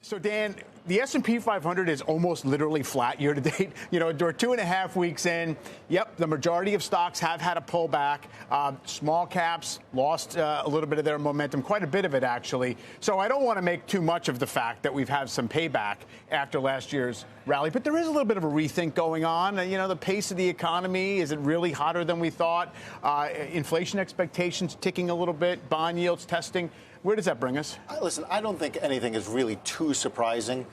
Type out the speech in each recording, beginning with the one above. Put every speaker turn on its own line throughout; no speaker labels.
So, Dan, the S&P 500 is almost literally flat year to date. You know, we're 2.5 weeks in. Yep, the majority of stocks have had a pullback. Small caps lost a little bit of their momentum, quite a bit of it, actually. So I don't want to make too much of the fact that we've had some payback after last year's rally. But there is a little bit of a rethink going on. You know, the pace of the economy, is it really hotter than we thought? Inflation expectations ticking a little bit, bond yields testing. Where does that bring us?
Listen, I don't think anything is really too surprising.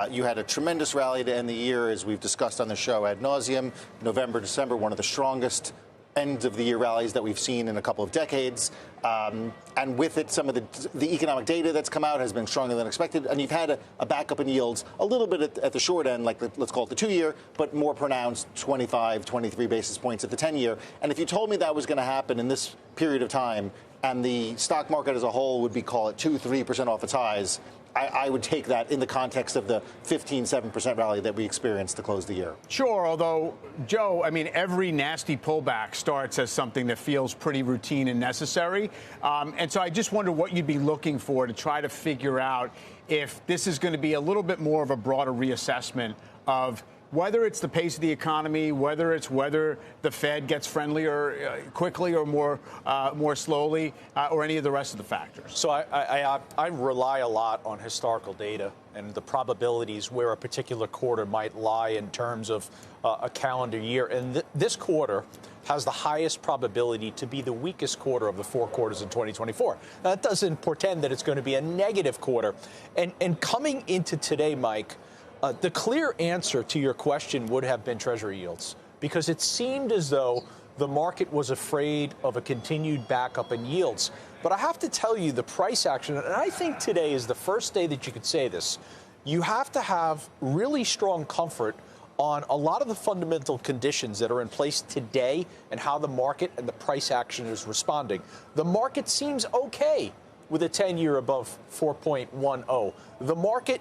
You had a tremendous rally to end the year, as we've discussed on the show ad nauseum. November, December, one of the strongest end of the year rallies that we've seen in a couple of decades. And with it, some of the economic data that's come out has been stronger than expected. And you've had a backup in yields a little bit at the short end, like let's call it the 2-year, but more pronounced 25, 23 basis points at the 10-year. And if you told me that was going to happen in this period of time, and the stock market as a whole would be, call it 2-3% off its highs, I would take that in the context of the 15-7% rally that we experienced to close the year.
Sure, although, Joe, I mean, every nasty pullback starts as something that feels pretty routine and necessary. And so I just wonder what you'd be looking for to try to figure out if this is going to be a little bit more of a broader reassessment of whether it's the pace of the economy, whether the Fed gets friendlier quickly or more slowly, or any of the rest of the factors.
So I rely a lot on historical data and the probabilities where a particular quarter might lie in terms of a calendar year. And this quarter has the highest probability to be the weakest quarter of the 4 quarters in 2024. Now, that doesn't portend that it's going to be a negative quarter. And coming into today, Mike, the clear answer to your question would have been Treasury yields, because it seemed as though the market was afraid of a continued backup in yields. But I have to tell you, the price action, and I think today is the first day that you could say this, you have to have really strong comfort on a lot of the fundamental conditions that are in place today and how the market and the price action is responding. The market seems okay with a 10-year above 4.10. The market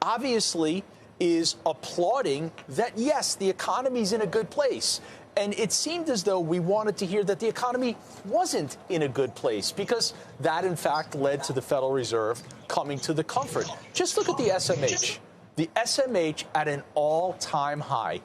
obviously is applauding that, yes, the economy's in a good place. And it seemed as though we wanted to hear that the economy wasn't in a good place, because that, in fact, led to the Federal Reserve coming to the comfort. Just look at the SMH. The SMH at an all-time high.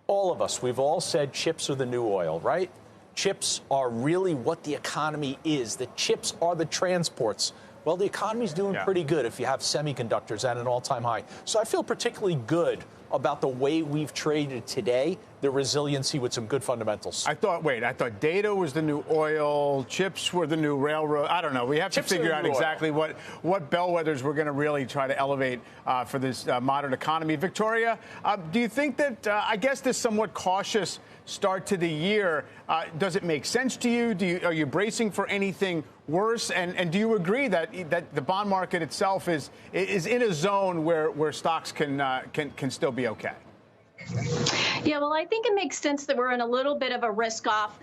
All of us, we've all said chips are the new oil, right? Chips are really what the economy is. The chips are the transports. Well, the economy's doing pretty good if you have semiconductors at an all-time high. So I feel particularly good about the way we've traded today, the resiliency with some good fundamentals. I thought data was the new oil, chips were the new railroad. I don't know. We have to figure out exactly what bellwethers we're going to really try to elevate for this modern economy. Victoria, do you think that, I guess, this somewhat cautious start to the year, does it make sense to you? Are you bracing for anything worse? And do you agree that the bond market itself is in a zone where stocks can still be okay?
Yeah, well, I think it makes sense that we're in a little bit of a risk-off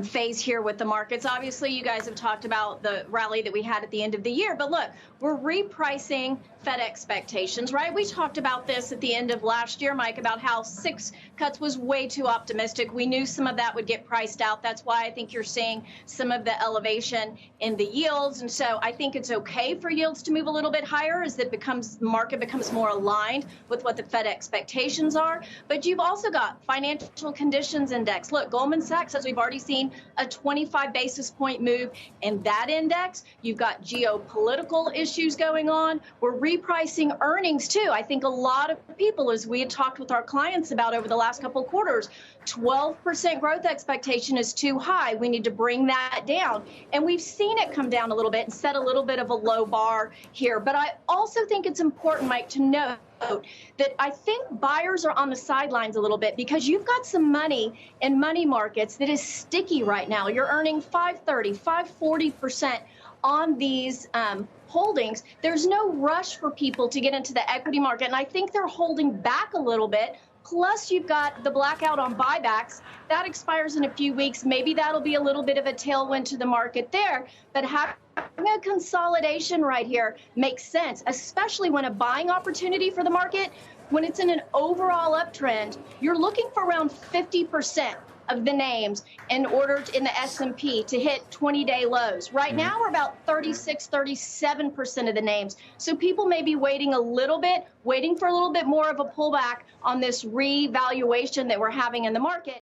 phase here with the markets. Obviously, you guys have talked about the rally that we had at the end of the year. But look, we're repricing Fed expectations, right? We talked about this at the end of last year, Mike, about how 6 cuts was way too optimistic. We knew some of that would get priced out. That's why I think you're seeing some of the elevation in the yields. And so I think it's okay for yields to move a little bit higher as the market becomes more aligned with what the Fed expectations are. But you've also got financial conditions index. Look, Goldman Sachs says we've already seen a 25 basis point move in that index. You've got geopolitical issues going on. We're repricing earnings, too. I think a lot of people, as we had talked with our clients about over the last couple of quarters, 12% growth expectation is too high. We need to bring that down. And we've seen it come down a little bit and set a little bit of a low bar here. But I also think it's important, Mike, to note that I think buyers are on the sidelines a little bit, because you've got some money in money markets that is sticky right now. You're earning 5.30, 5.40% on these holdings. There's no rush for people to get into the equity market, and I think they're holding back a little bit. Plus, you've got the blackout on buybacks. That expires in a few weeks. Maybe that'll be a little bit of a tailwind to the market there. But having a consolidation right here makes sense, especially when a buying opportunity for the market, when it's in an overall uptrend, you're looking for around 50% of the names in order in the S&P to hit 20-day lows. Right now, we're about 36, 37% of the names. So people may be waiting a little bit, waiting for a little bit more of a pullback on this revaluation that we're having in the market.